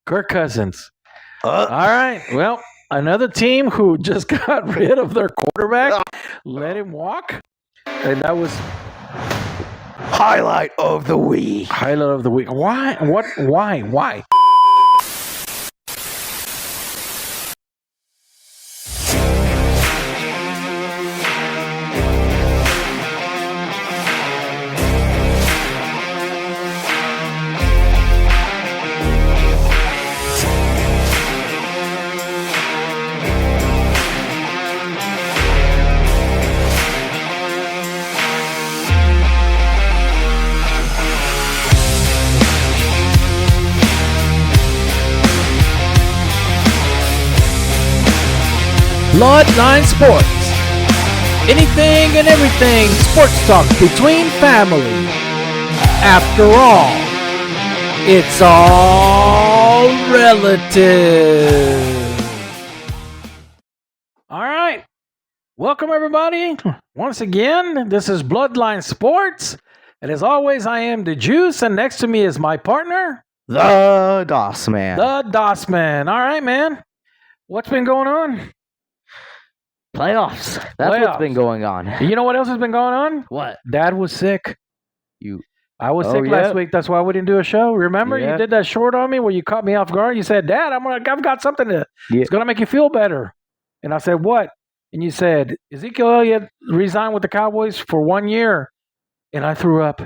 Kirk Cousins. All right. Well, another team who just got rid of their quarterback, let him walk, and that was Highlight of the week. highlight of the week. Why? What? Why? Bloodline Sports. Anything and everything sports talk between family. After all, it's all relative. All right. Welcome, everybody. Once again, this is Bloodline Sports. And as always, I am the Juice, and next to me is my partner, The DOS Man. the DOS Man. All right, man. What's been going on? Playoffs. That's Playoffs. what's been going on. You know what else has been going on? What? Dad was sick. I was Oh, sick yeah. last week. That's why we didn't do a show. Remember, Yeah. you did that short on me where you caught me off guard. You said, "Dad, I've got something to. Yeah. It's gonna make you feel better." And I said, "What?" And you said, "Ezekiel Elliott resigned with the Cowboys for 1 year," and I threw up.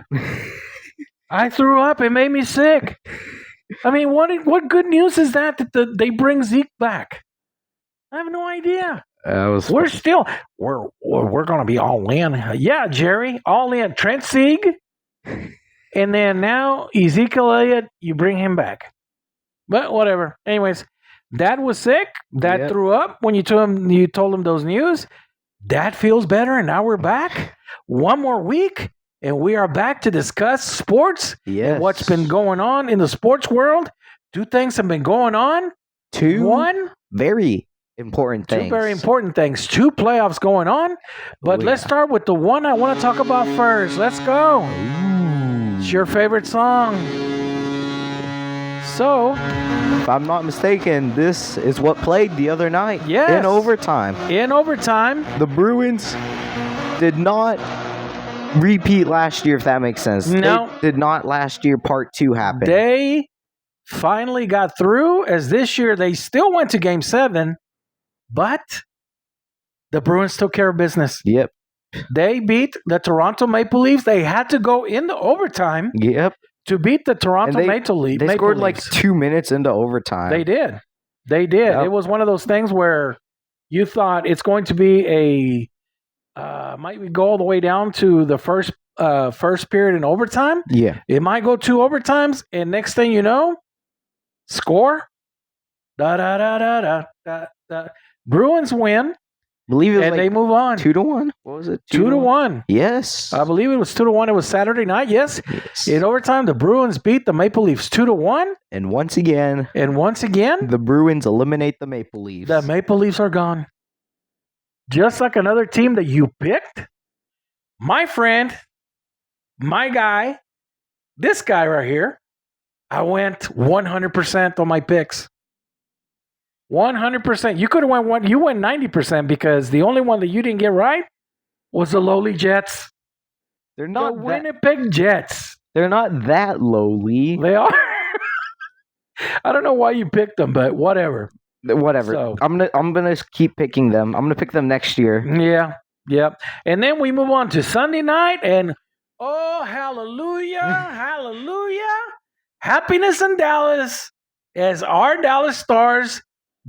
I threw up. It made me sick. I mean, what good news is that they bring Zeke back? I have no idea. We're going to be all in. Yeah, Jerry, all in. Trent Sieg. And then now Ezekiel Elliott, you bring him back. But whatever. Anyways, Dad was sick. Dad Yep. threw up when you told him those news. Dad feels better, and now we're back. One more week, and we are back to discuss sports Yes. and what's been going on in the sports world. Two things have been going on. Two very important things. Two very important things. Two playoffs going on. But Oh, let's yeah. start with the one I want to talk about first. Let's go. Ooh. It's your favorite song. So, If I'm not mistaken, this is what played the other night. Yes. In overtime. in overtime, The Bruins did not repeat last year, if that makes sense. No. They did not last year part 2 happen. they finally got through, as this year they still went to Game 7, but the Bruins took care of business. Yep. They beat the Toronto Maple Leafs. They had to go into overtime Yep. to beat the Toronto And Maple Leafs. They scored like 2 minutes into overtime. They did. They did. Yep. It was one of those things where you thought it's going to be might we go all the way down to the first period in overtime. Yeah. It might go 2 overtimes, and next thing you know, score. Da da da da da da. Da. Bruins win, Believe it was and they like move on. 2-1. What was it? 2-1. Yes. I believe it was 2-1. It was Saturday night. Yes. Yes. In overtime, the Bruins beat the Maple Leafs 2-1, And once again, and once again, the Bruins eliminate the Maple Leafs. the Maple Leafs are gone. Just like another team that you picked, my friend, my guy, this guy right here, I went 100% on my picks. 100%. You could have went one. You went 90% because the only one that you didn't get right was the lowly Jets. They're The not that, Winnipeg Jets. they're not that lowly. They are. I don't know why you picked them, but whatever. Whatever. So- I'm gonna keep picking them. I'm gonna pick them next year. Yeah, yeah. And then we move on to Sunday night, and oh, hallelujah, hallelujah. Happiness in Dallas as our Dallas Stars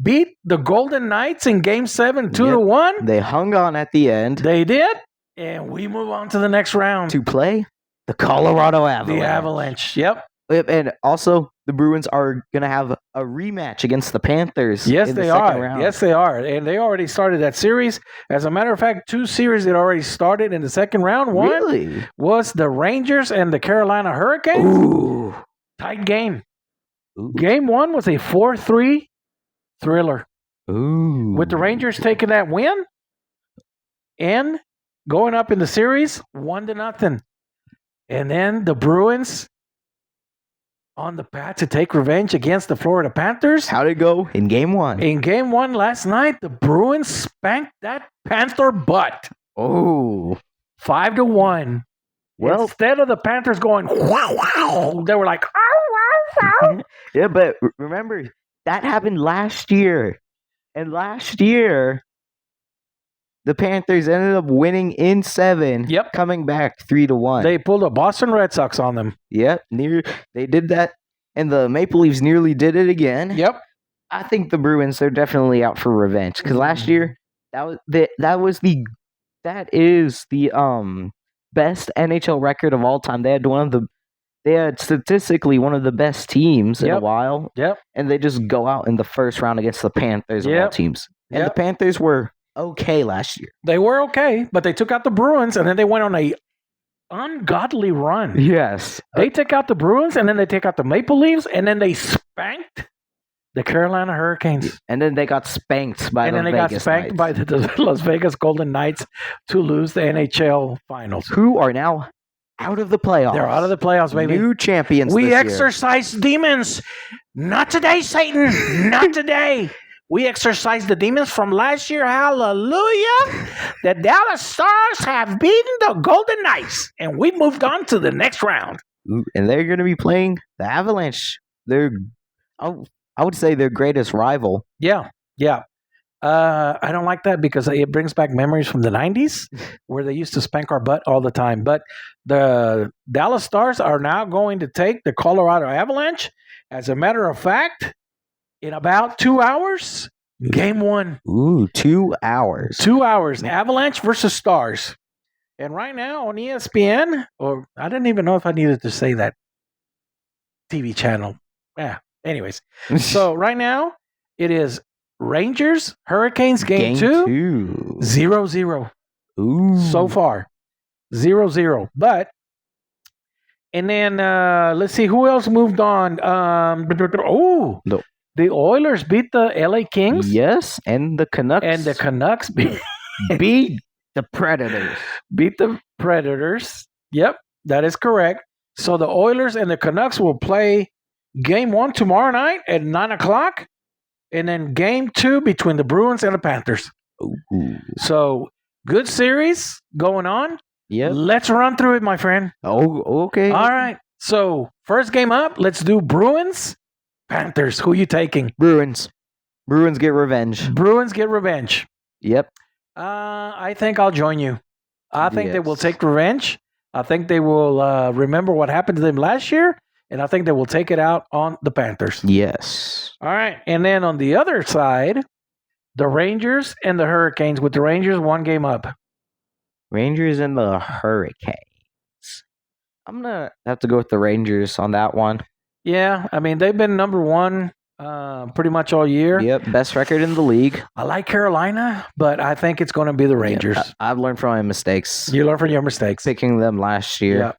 beat the Golden Knights in Game 7, 2-1. They hung on at the end They did, and we move on to the next round. to play the Colorado Avalanche. The Avalanche, yep. Yep, and also the Bruins are gonna have a rematch against the Panthers. Yes, in the they second are. round. Yes, they are. And they already started that series. As a matter of fact, 2 series that already started in the second round. One Really? was the Rangers and the Carolina Hurricanes. Ooh. Tight game. Ooh. Game 1 was a 4-3 thriller Ooh. with the Rangers taking that win and going up in the series 1-0. And then the Bruins on the path to take revenge against the Florida Panthers. How'd it go in game one? In game one last night, the Bruins spanked that Panther butt Oh, 5-1. well, Instead of the Panthers going, wow, wow, they were like, wow, wow, wow. yeah, but remember, that happened last year. And last year, the Panthers ended up winning in 7. Yep. Coming back 3-1. They pulled a Boston Red Sox on them. Yep. They did that. And the Maple Leafs nearly did it again. Yep. I think the Bruins, they're definitely out for revenge. Because last year, that is the best NHL record of all time. They had statistically one of the best teams in a while. Yep. And they just go out in the first round against the Panthers of all teams. And the Panthers were okay last year. They were okay, but they took out the Bruins, and then they went on a ungodly run. Yes. They took out the Bruins, and then they take out the Maple Leafs, and then they spanked the Carolina Hurricanes. And then they got spanked by the Las Vegas Golden Knights to lose the NHL Finals. Who are now out of the playoffs. They're out of the playoffs, baby. New champions We this exorcise demons. Not today, Satan. Not today. We exorcised the demons from last year. Hallelujah. The Dallas Stars have beaten the Golden Knights, and we moved on to the next round. year. And they're going to be playing the Avalanche. I would say their greatest rival. Yeah. I don't like that because it brings back memories from the 90s where they used to spank our butt all the time. But the Dallas Stars are now going to take the Colorado Avalanche. As a matter of fact, in about 2 hours, game one. Ooh, 2 hours. 2 hours. Avalanche versus Stars. And right now on ESPN, or I didn't even know if I needed to say that TV channel. Yeah. Anyways. So right now it is Rangers, Hurricanes, game two. 0-0. Ooh. So far. 0-0. But, and then let's see who else moved on. The Oilers beat the LA Kings. Yes, and the Canucks. And the Canucks beat the Predators. Beat the Predators. Yep, that is correct. So the Oilers and the Canucks will play game one tomorrow night at 9:00. And then game two between the Bruins and the Panthers. Ooh. So good series going on. Yep. Let's run through it, my friend. Oh, okay. All right. So first game up, let's do Bruins, Panthers. Who you taking? Bruins get revenge. Bruins get revenge. Yep. I think I'll join you. I think they will take revenge. I think they will remember what happened to them last year. And I think they will take it out on the Panthers. Yes. All right. And then on the other side, the Rangers and the Hurricanes, with the Rangers 1 game up. Rangers and the Hurricanes. I'm going to have to go with the Rangers on that one. Yeah. I mean, they've been number one pretty much all year. Yep. Best record in the league. I like Carolina, but I think it's going to be the Rangers. Yep. I've learned from my mistakes. You learn from your mistakes. Picking them last year. Yeah.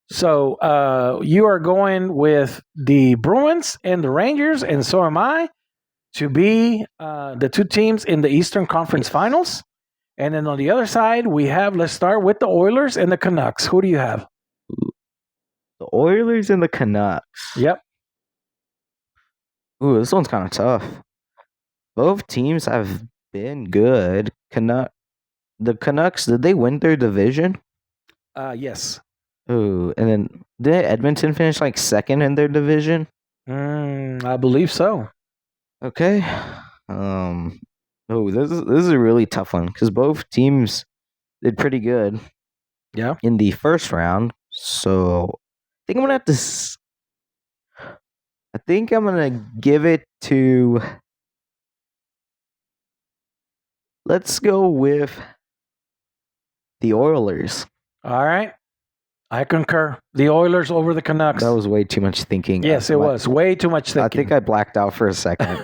So you are going with the Bruins and the Rangers, and so am I, to be the two teams in the Eastern Conference Finals. And then on the other side, let's start with the Oilers and the Canucks. Who do you have? The Oilers and the Canucks. Yep. Ooh, this one's kind of tough. Both teams have been good. The Canucks, did they win their division? Yes. Ooh, and then did Edmonton finish like second in their division? I believe so. Okay. This is a really tough one because both teams did pretty good. Yeah. In the first round, so I think I'm gonna give it to. Let's go with the Oilers. All right. I concur. The Oilers over the Canucks. That was way too much thinking. Yes, it was. Way too much thinking. I think I blacked out for a second.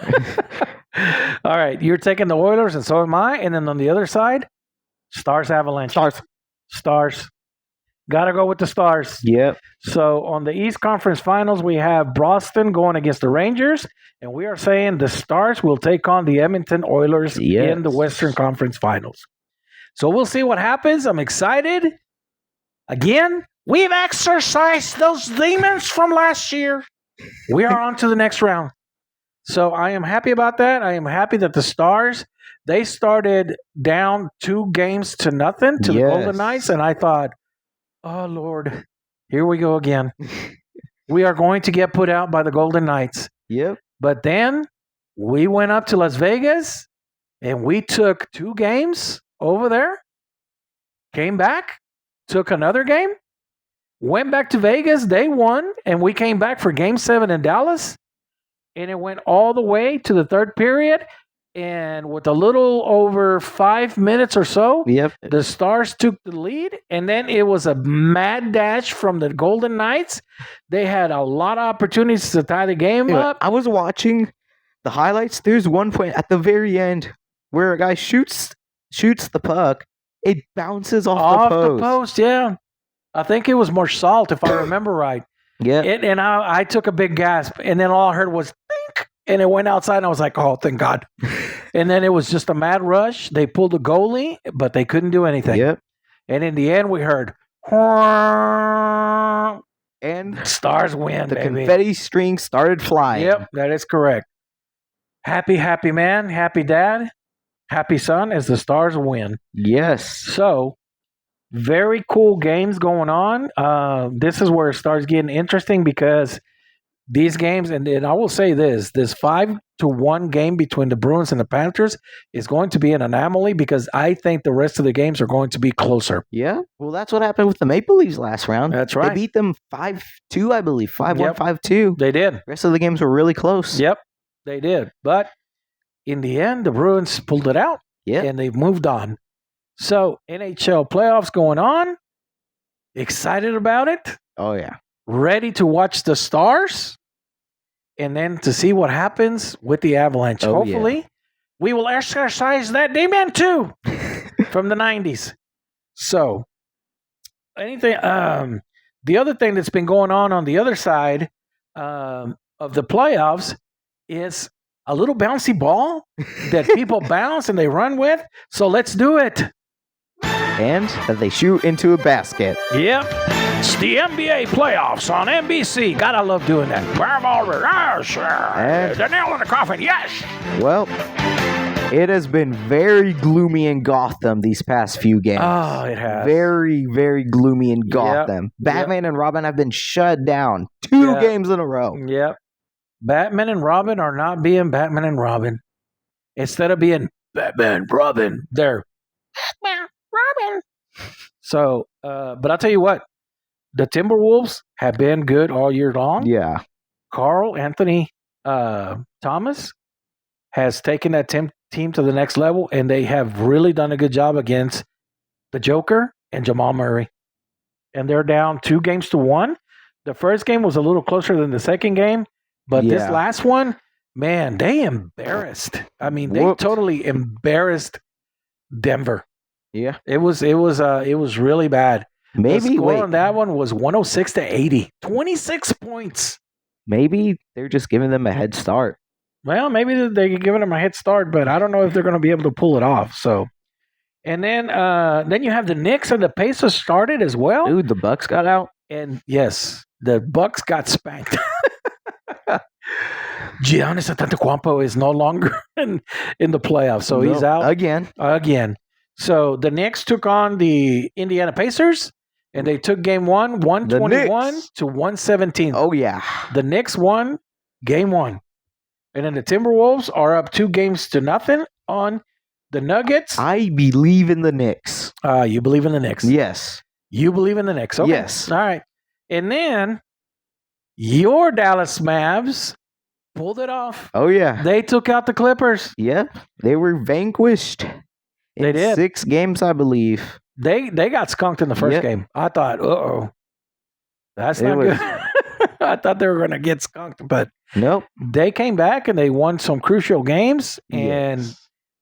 All right. You're taking the Oilers, and so am I. And then on the other side, Stars Avalanche. Stars. Got to go with the Stars. Yep. So on the East Conference Finals, we have Boston going against the Rangers, and we are saying the Stars will take on the Edmonton Oilers in the Western Conference Finals. So we'll see what happens. I'm excited. Again, we've exorcised those demons from last year. We are on to the next round. So I am happy about that. I am happy that the Stars, they started down 2-0 to the Golden Knights. And I thought, oh, Lord, here we go again. We are going to get put out by the Golden Knights. Yep. But then we went up to Las Vegas and we took 2 games over there, came back, took another game, went back to Vegas. They won, and we came back for Game 7 in Dallas, and it went all the way to the third period. And with a little over 5 minutes or so, the Stars took the lead, and then it was a mad dash from the Golden Knights. They had a lot of opportunities to tie the game up. I was watching the highlights. There's one point at the very end where a guy shoots the puck. It bounces off the post. Yeah. I think it was Marchessault, if I remember right. Yeah. And I took a big gasp, and then all I heard was "Dink," and it went outside, and I was like, oh, thank God. And then it was just a mad rush. They pulled the goalie, but they couldn't do anything. Yep. And in the end, we heard, and Stars win, the baby. confetti string started flying. Yep, that is correct. Happy man, happy dad, happy son as the Stars win. Yes. So, very cool games going on. This is where it starts getting interesting because these games, and I will say this 5-1 game between the Bruins and the Panthers is going to be an anomaly because I think the rest of the games are going to be closer. Yeah. Well, that's what happened with the Maple Leafs last round. That's right. They beat them 5-2, I believe. 5-1, 5-2. They did. The rest of the games were really close. Yep, they did. But in the end, the Bruins pulled it out, and they've moved on. So, NHL playoffs going on. Excited about it. Oh, yeah. Ready to watch the Stars. And then to see what happens with the Avalanche. Hopefully, we will exercise that demon too from the 90s. So, anything. The other thing that's been going on the other side of the playoffs is a little bouncy ball that people bounce and they run with. So let's do it. And that they shoot into a basket. Yep. It's the NBA Playoffs on NBC. God, I love doing that. And the nail in the coffin, yes. Well, it has been very gloomy in Gotham these past few games. Oh, it has. Very, very gloomy in Gotham. Batman and Robin have been shut down 2 games in a row. Yep. Batman and Robin are not being Batman and Robin. Instead of being Batman, Robin, they're Batman, Robin. So, but I'll tell you what, the Timberwolves have been good all year long. Yeah. Carl Anthony Thomas has taken that team to the next level, and they have really done a good job against the Joker and Jamal Murray. And they're down 2-1. The first game was a little closer than the second game, but this last one, man, they embarrassed. I mean, they totally embarrassed Denver. Yeah. It was really bad. Maybe the score on that one was 106-80. 26 points. Maybe they're just giving them a head start. Well, maybe they're giving them a head start, but I don't know if they're going to be able to pull it off. So, and then you have the Knicks and the Pacers started as well. Dude, the Bucks got out. And yes, the Bucks got spanked. Giannis Antetokounmpo is no longer in the playoffs, so he's out again. So the Knicks took on the Indiana Pacers, and they took game 1, 121 to 117. Oh yeah, the Knicks won game 1, and then the Timberwolves are up 2-0 on the Nuggets. I believe in the Knicks. You believe in the Knicks? Yes. You believe in the Knicks? Okay. Yes. All right. And then your Dallas Mavs pulled it off. Oh, yeah. They took out the Clippers. Yep. They were vanquished. They did. 6 games, I believe. They got skunked in the first game. I thought, that's not good. I thought they were going to get skunked, but nope. They came back and they won some crucial games. And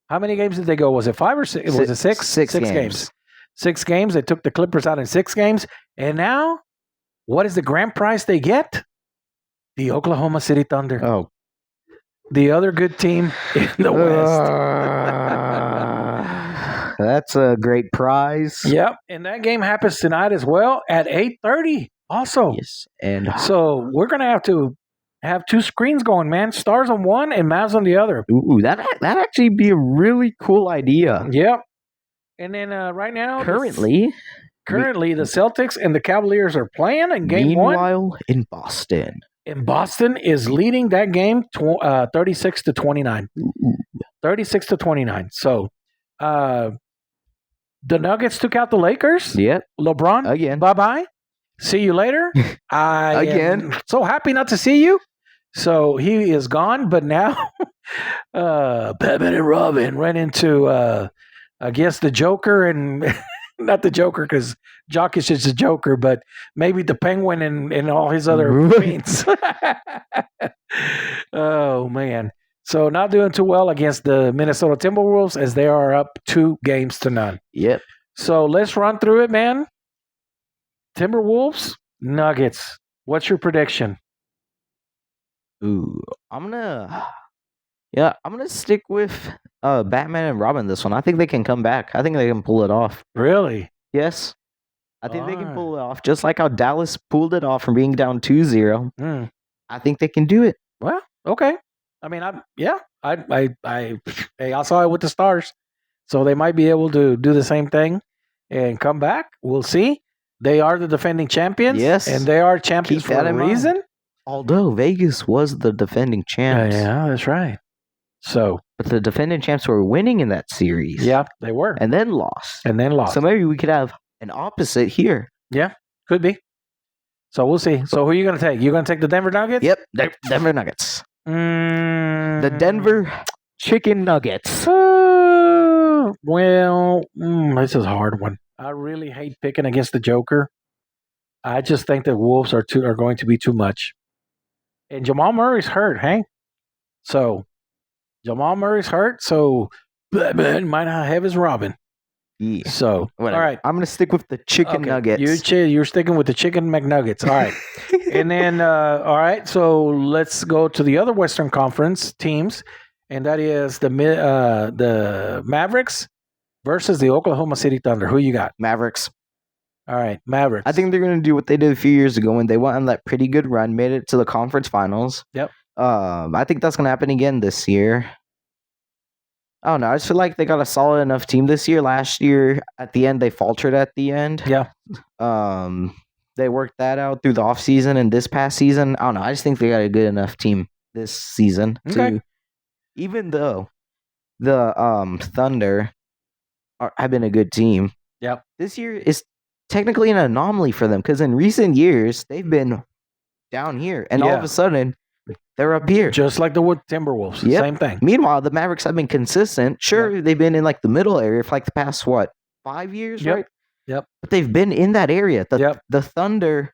how many games did they go? Was it 5 or 6? Was it 6? 6 games. 6 games. They took the Clippers out in 6 games. And now, what is the grand prize they get? The Oklahoma City Thunder. Oh. The other good team in the West. That's a great prize. Yep. And that game happens tonight as well at 8:30 also. Yes. And so we're going to have to have two screens going, man. Stars on one and Mavs on the other. Ooh, that actually be a really cool idea. Yep. And then right now, Currently, the Celtics and the Cavaliers are playing in game one. meanwhile, in Boston. And Boston is leading that game 36-29. 36-29. So the Nuggets took out the Lakers. Yep. LeBron, Again. bye-bye. See you later. I am so happy not to see you. So he is gone, but now Batman and Robin ran into, I guess, the Joker and not the Joker because Jock is just a Joker, but maybe the Penguin and all his other fiends. Oh, man. So not doing too well against the Minnesota Timberwolves as they are up 2-0. Yep. So let's run through it, man. Timberwolves, Nuggets. What's your prediction? Ooh, I'm gonna stick with Batman and Robin this one. I think they can come back. I think they can pull it off. Really? Yes. I think they can pull it off. Just like how Dallas pulled it off from being down 2-0. I think they can do it. Well, okay. I mean, I saw it with the Stars. So they might be able to do the same thing and come back. We'll see. They are the defending champions. Yes. And they are champions for a reason. Although Vegas was the defending champs. Yeah, that's right. So, but the defending champs were winning in that series. Yeah, they were. And then lost. So maybe we could have an opposite here. Yeah, could be. So we'll see. So who are you going to take? You're going to take the Denver Nuggets? Yep, Denver Nuggets. The Denver Chicken Nuggets. This is a hard one. I really hate picking against the Joker. I just think the Wolves are going to be too much. And Jamal Murray's hurt, hey? So Jamal Murray's hurt, so Batman might not have his Robin. Yeah. So, whatever. All right. I'm going to stick with the Chicken Nuggets. You're sticking with the Chicken McNuggets. All right. And then, all right, so let's go to the other Western Conference teams, and that is the Mavericks versus the Oklahoma City Thunder. Who you got? Mavericks. All right, Mavericks. I think they're going to do what they did a few years ago when they went on that pretty good run, made it to the conference finals. Yep. I think that's going to happen again this year. I don't know. I just feel like they got a solid enough team this year. Last year, at the end, they faltered at the end. Yeah. They worked that out through the offseason, and this past season, I don't know. I just think they got a good enough team this season. Okay. Even though the Thunder have been a good team. Yep. This year is technically an anomaly for them because in recent years, they've been down here, and all of a sudden, they're up here. Just like the Timberwolves. Yep. Same thing. Meanwhile, the Mavericks have been consistent. Sure, they've been in like the middle area for like the past, 5 years, right? Yep. But they've been in that area. The Thunder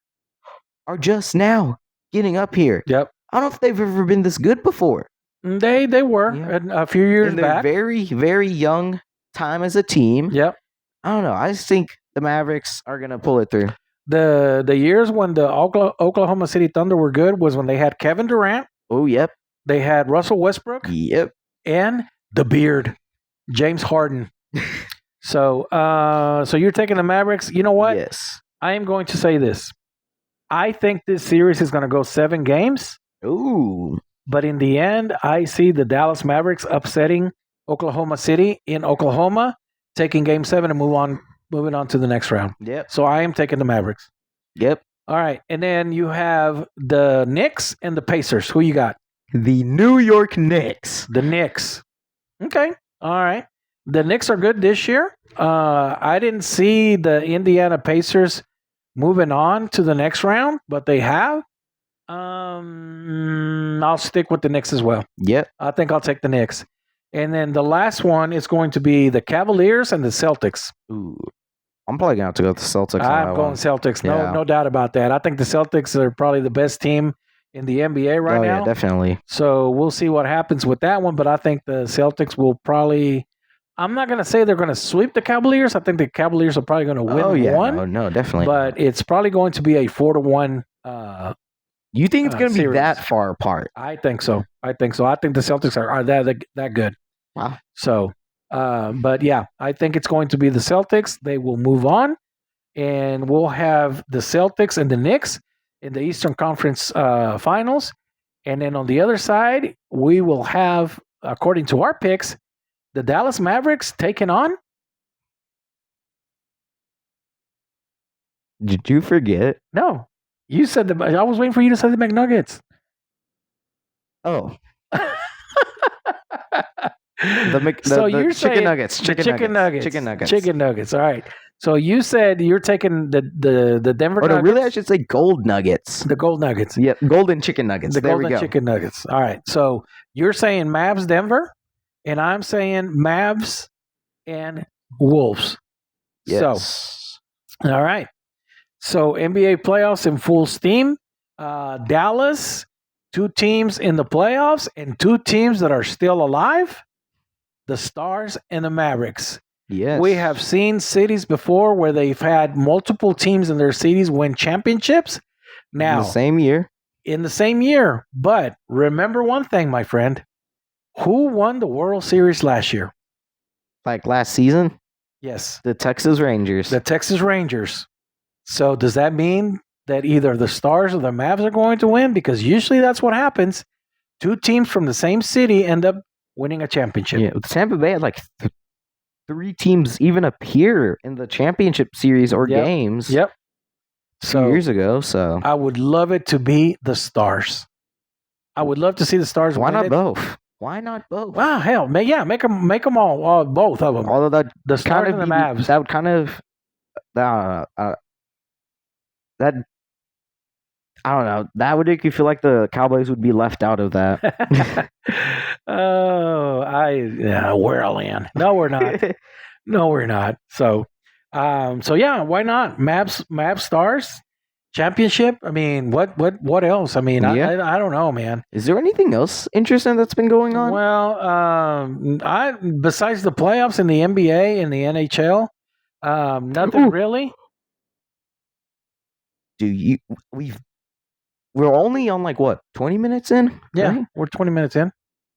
are just now getting up here. Yep. I don't know if they've ever been this good before. They were a few years back. Very, very young time as a team. Yep. I don't know. I just think the Mavericks are going to pull it through. The years when the Oklahoma City Thunder were good was when they had Kevin Durant. Oh, yep. They had Russell Westbrook. Yep. And the beard, James Harden. So you're taking the Mavericks. You know what? Yes. I am going to say this. I think this series is going to go 7 games. Ooh. But in the end, I see the Dallas Mavericks upsetting Oklahoma City in Oklahoma, taking Game 7 and moving on to the next round. Yep. So I am taking the Mavericks. Yep. All right. And then you have the Knicks and the Pacers. Who you got? The New York Knicks. The Knicks. Okay. All right. The Knicks are good this year. I didn't see the Indiana Pacers moving on to the next round, but they have. I'll stick with the Knicks as well. Yep. I think I'll take the Knicks. And then the last one is going to be the Cavaliers and the Celtics. Ooh. I'm probably going to have to go with the Celtics. I'm going Celtics. No doubt about that. I think the Celtics are probably the best team in the NBA right now. Yeah, definitely. So we'll see what happens with that one, but I think the Celtics will probably – I'm not going to say they're going to sweep the Cavaliers. I think the Cavaliers are probably going to win one. No, definitely. But it's probably going to be a 4-1 you think it's going to be series. that far apart? I think so. I think the Celtics are that good. Wow. So, but yeah, I think it's going to be the Celtics. They will move on, and we'll have the Celtics and the Knicks in the Eastern Conference Finals. And then on the other side, we will have, according to our picks, the Dallas Mavericks taking on. Did you forget? No, you said I was waiting for you to say the McNuggets. Oh, So you're chicken saying nuggets, chicken nuggets. Chicken nuggets. All right. So you said you're taking the Denver Or no, Nuggets. really, I should say gold nuggets. The gold nuggets. Yep, golden chicken nuggets. The there we golden go. chicken nuggets. All right. So you're saying Mavs Denver, and I'm saying Mavs and Wolves. Yes. So, all right. So NBA playoffs in full steam. Dallas, 2 teams in the playoffs and 2 teams that are still alive. The Stars and the Mavericks. Yes. We have seen cities before where they've had multiple teams in their cities win championships. Now, in the same year. In the same year. But remember one thing, my friend. Who won the World Series last year? Like last season? Yes. The Texas Rangers. The Texas Rangers. So does that mean that either the Stars or the Mavs are going to win? Because usually that's what happens. 2 teams from the same city end up winning a championship. Yeah, Tampa Bay had like 3 teams even appear in the championship series or games. Yep. 2 years ago. So I would love it to be the Stars. I would love to see the Stars. Why win not it. Both? Why not both? Wow, hell, make them all, both of them. Although that the Stars kind of and the Mavs. That would kind of that. I don't know. That would make you feel like the Cowboys would be left out of that. We're all in. No, we're not. No, we're not. So yeah, why not? Mavs Stars championship. I mean, what else? I mean, I don't know, man. Is there anything else interesting that's been going on? Well, besides the playoffs in the NBA and the NHL, nothing really. We're only on 20 minutes in? Yeah, right? we're 20 minutes in.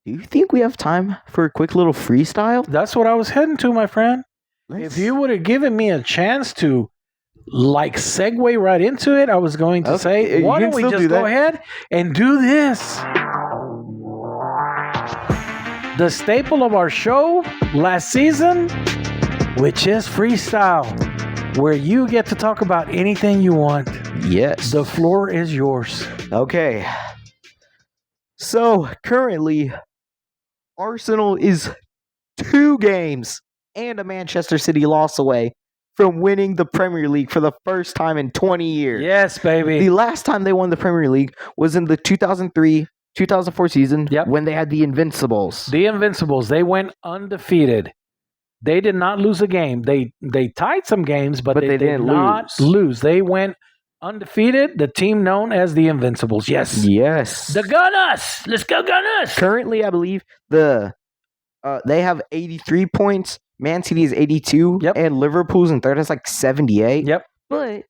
Do you think we have time for a quick little freestyle? That's what I was heading to, my friend. If you would have given me a chance to segue right into it, I was going to say, why don't we just go ahead and do this? The staple of our show last season, which is freestyle, where you get to talk about anything you want. Yes. The floor is yours. Okay. So, currently, Arsenal is 2 games and a Manchester City loss away from winning the Premier League for the first time in 20 years. Yes, baby. The last time they won the Premier League was in the 2003-2004 season when they had the Invincibles. The Invincibles, they went undefeated. They did not lose a game. They tied some games, but they did not lose. They went undefeated, the team known as the Invincibles. Yes. Yes. The Gunners. Let's go Gunners. Currently, I believe they have 83 points. Man City is 82. Yep. And Liverpool's in third has 78. Yep. But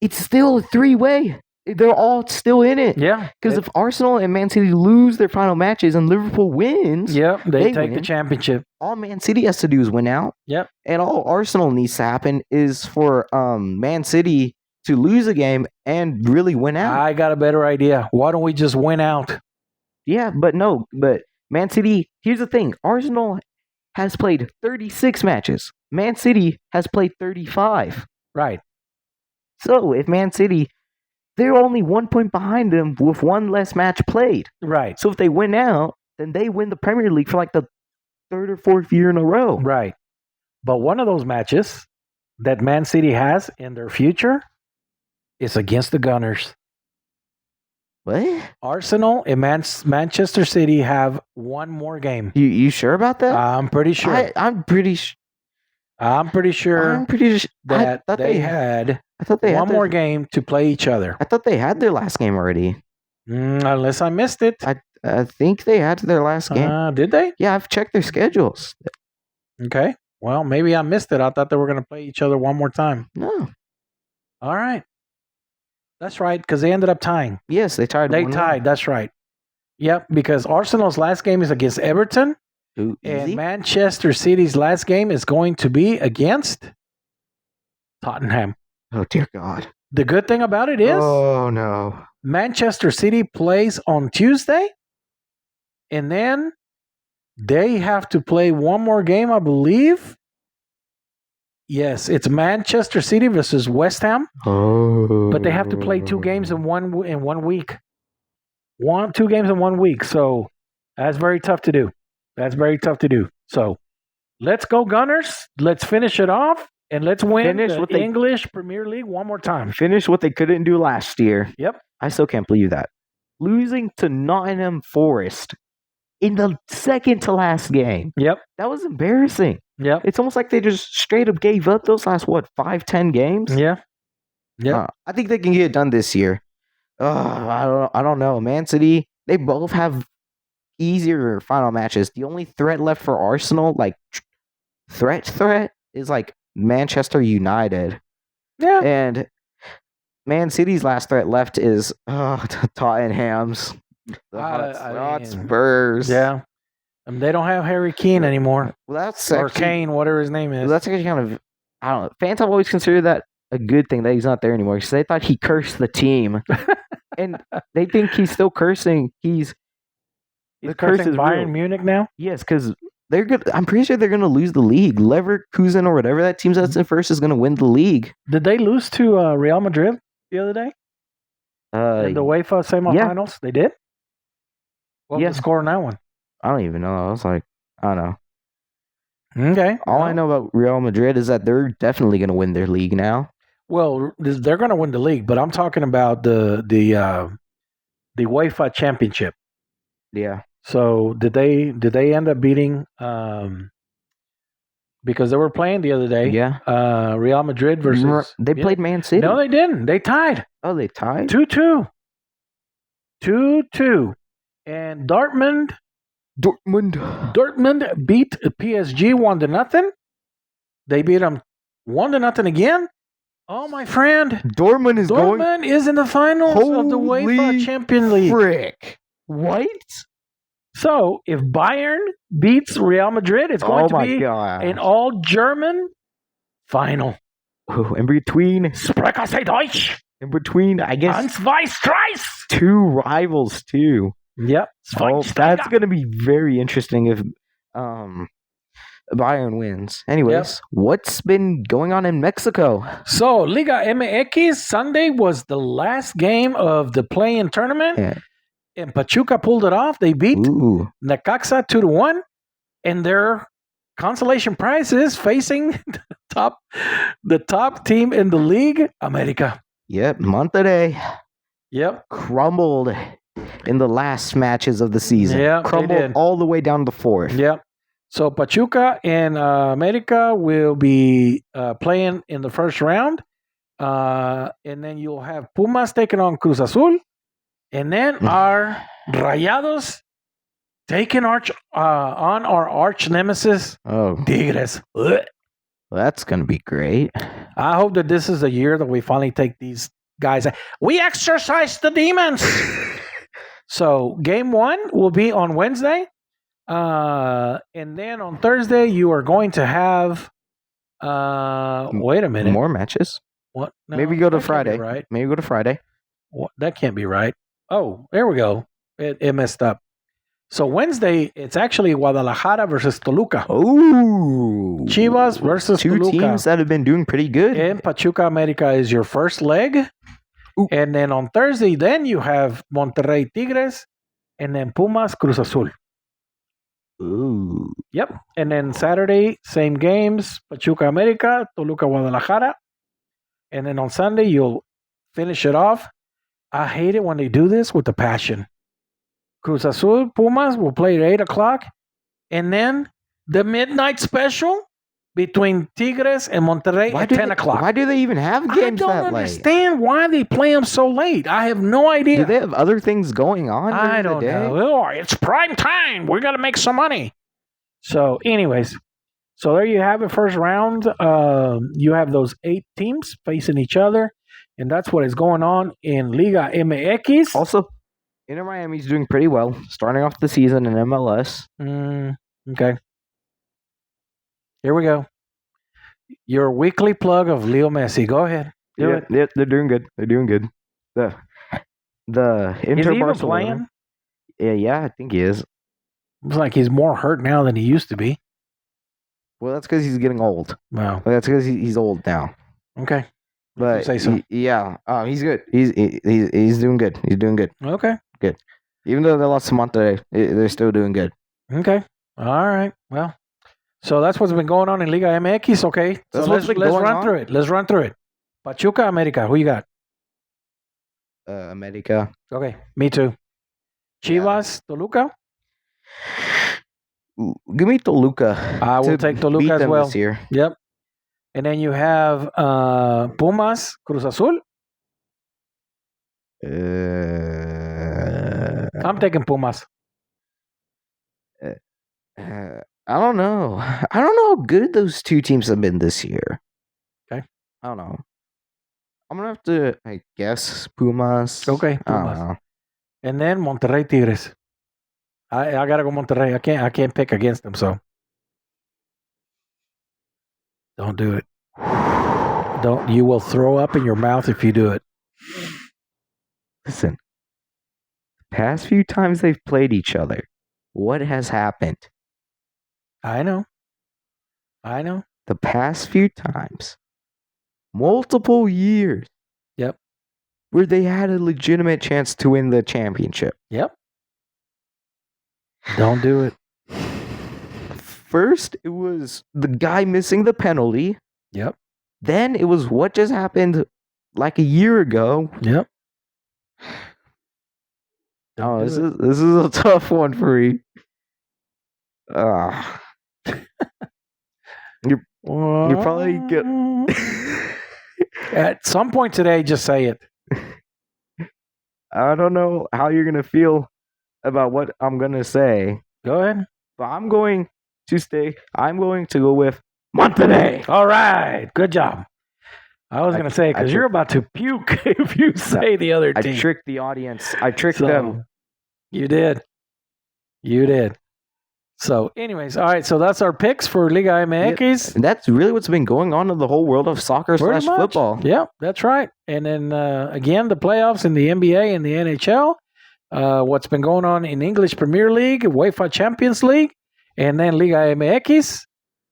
it's still a 3-way. They're all still in it. Yeah. Because if Arsenal and Man City lose their final matches and Liverpool wins, they take the championship. All Man City has to do is win out. Yep. And all Arsenal needs to happen is for Man City to lose a game and really win out. I got a better idea. Why don't we just win out? Yeah, but Man City, here's the thing. Arsenal has played 36 matches. Man City has played 35. Right. So if Man City, they're only 1 point behind them with 1 less match played. Right. So if they win out, then they win the Premier League for the 3rd or 4th year in a row. Right. But one of those matches that Man City has in their future is against the Gunners. What? Arsenal and Manchester City have one more game. You sure about that? I'm pretty sure. I'm pretty sure. I'm pretty sure that they had one more game to play each other. I thought they had their last game already. Unless I missed it. I think they had their last game. Did they? Yeah, I've checked their schedules. Okay. Well, maybe I missed it. I thought they were going to play each other one more time. No. All right. That's right, because they ended up tying. Yes, they tied. They tied. That's right. Yep, because Arsenal's last game is against Everton. Ooh, and Manchester City's last game is going to be against Tottenham. Oh, dear God. The good thing about it is... Oh, no. Manchester City plays on Tuesday, and then they have to play one more game, I believe. Yes, it's Manchester City versus West Ham, but they have to play 2 games in 1 week. 2 games in 1 week. So that's very tough to do. So let's go Gunners. Let's finish it off, and let's win the English Premier League one more time. Finish what they couldn't do last year. Yep. I still can't believe that. Losing to Nottingham Forest in the second to last game. Yep. That was embarrassing. Yep. It's almost like they just straight up gave up those last, 5-10 games? Yeah. Yeah. I think they can get it done this year. I don't know. Man City, they both have easier final matches. The only threat left for Arsenal, like threat, is like Manchester United. Yeah. And Man City's last threat left is Tottenham's. The Spurs. Yeah. They don't have Harry Kane anymore. Well, that's or Kane, whatever his name is. Well, that's actually kind of, I don't know. Fans have always considered that a good thing that he's not there anymore because they thought he cursed the team. And they think he's still cursing. He's the curse is Bayern real. Munich now? Yes, because they're good. I'm pretty sure they're going to lose the league. Leverkusen or whatever that team that's in first is going to win the league. Did they lose to Real Madrid the other day? In the UEFA semifinals? Yeah. They did? What was the score on that one? I don't even know. I was like, I don't know. Okay. All I know about Real Madrid is that they're definitely going to win their league now. Well, they're going to win the league, but I'm talking about the UEFA Championship. Yeah. So did they end up beating? Because they were playing the other day. Yeah. Real Madrid versus. They played Man City. No, they didn't. They tied. Oh, they tied. 2-2. 2-2, and Dortmund beat PSG 1-0. They beat them 1-0 again. Oh, my friend. Dortmund is in the finals of the UEFA Champions League. Frick. What? So, if Bayern beats Real Madrid, it's going to be an all-German final. Oh, in between, Sprecher sei Deutsch. In between, I guess, and zwei Streis. 2 rivals, too. Yep. That's going to be very interesting if Bayern wins. Anyways, What's been going on in Mexico? So, Liga MX, Sunday was the last game of the play-in tournament. Yeah. And Pachuca pulled it off. They beat Necaxa 2-1. And their consolation prize is facing the top team in the league, America. Yep, Monterrey. Yep. Crumbled in the last matches of the season. Yeah, crumbled all the way down to the 4th. Yep. So Pachuca and America will be playing in the first round. And then you'll have Pumas taking on Cruz Azul. And then our Rayados taking on our arch nemesis, Tigres. Well, that's going to be great. I hope that this is the year that we finally take these guys. We exorcise the demons. So game 1 will be on Wednesday. And then on Thursday, you are going to have, wait a minute. More matches? What? No, maybe go to Friday. Right. Maybe go to Friday. What? That can't be right. Oh, there we go. It messed up. So Wednesday, it's actually Guadalajara versus Toluca. Oh. Chivas versus Toluca. 2 teams that have been doing pretty good. And Pachuca America is your first leg. Ooh. And then on Thursday, then you have Monterrey Tigres. And then Pumas Cruz Azul. Ooh. Yep. And then Saturday, same games. Pachuca America, Toluca Guadalajara. And then on Sunday, you'll finish it off. I hate it when they do this with the passion. Cruz Azul, Pumas will play at 8 o'clock. And then the midnight special between Tigres and Monterrey at 10 o'clock. Why do they even have games that late? I don't understand why they play them so late. I have no idea. Do they have other things going on I don't know. It's prime time. We got to make some money. So anyways, so there you have it. First round. You have those 8 teams facing each other. And that's what is going on in Liga MX. Also, Inter Miami's doing pretty well, starting off the season in MLS. Okay. Here we go. Your weekly plug of Leo Messi. Go ahead. Do it. Yeah, they're doing good. They're doing good. The Is Inter he even Barcelona. playing? Yeah, I think he is. It's like he's more hurt now than he used to be. Well, that's because he's getting old. Wow. That's because he's old now. Okay. But If you say so. he's good. He's doing good. He's doing good. Okay. Even though they lost to Monterrey, they're still doing good. Okay. All right. Well, so that's what's been going on in Liga MX. Okay. So That's what's let's been going run on? through it. Let's run through it. Pachuca, America. Who you got? America. Okay. Me too. Chivas, Toluca. Give me Toluca. I will to take Toluca beat as them well. this year. Yep. And then you have Pumas, Cruz Azul. I'm taking Pumas. I don't know. I don't know how good those two teams have been this year. Okay. I don't know. I'm gonna have to, I guess, Pumas. Okay, I don't Pumas. know. And then Monterrey Tigres. I gotta go Monterrey. I can't pick against them, so don't do it. Don't. You will throw up in your mouth if you do it. Listen, the past few times they've played each other, what has happened? I know. The past few times, multiple years. Yep. Where they had a legitimate chance to win the championship. Yep. Don't do it. First, it was the guy missing the penalty. Yep. Then it was what just happened like a year ago. Yep. Oh, this is a tough one for me. You're probably good. At some point today, just say it. I don't know how you're gonna feel about what I'm gonna say, Go ahead. but I'm going to go with Monterrey. All right. Good job. I was going to say, because you're about to puke if you say the other I team. tricked the audience. I tricked them. You did. So, anyways, all right. So that's our picks for Liga MX. And that's really what's been going on in the whole world of soccer / football. Yeah, that's right. And then again, the playoffs in the NBA and the NHL. What's been going on in English Premier League, UEFA Champions League, and then Liga MX.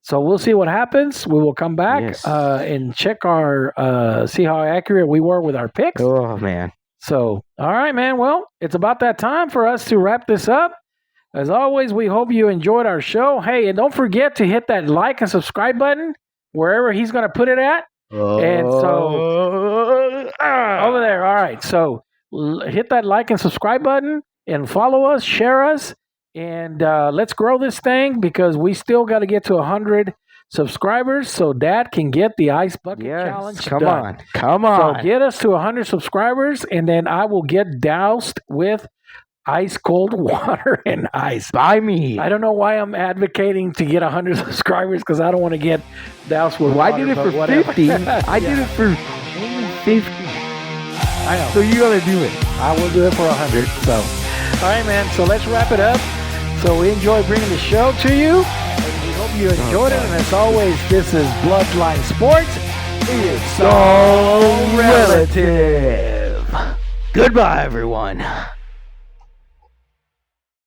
So we'll see what happens. We will come back and check see how accurate we were with our picks. Oh, man. So, all right, man. Well, it's about that time for us to wrap this up. As always, we hope you enjoyed our show. Hey, and don't forget to hit that like and subscribe button wherever he's going to put it at. And so, over there. All right. So, hit that like and subscribe button and follow us, share us. And let's grow this thing because we still got to get to 100 subscribers so Dad can get the Ice Bucket Challenge done. Come on. So get us to 100 subscribers, and then I will get doused with ice cold water and ice. By me. I don't know why I'm advocating to get 100 subscribers because I don't want to get doused with water. I did it for 50. I did it for only 50. I know. So you got to do it. I will do it for 100. So, all right, man. So let's wrap it up. So we enjoy bringing the show to you. And we hope you enjoyed it. And as always, this is Bloodline Sports. It's all relative. Goodbye, everyone.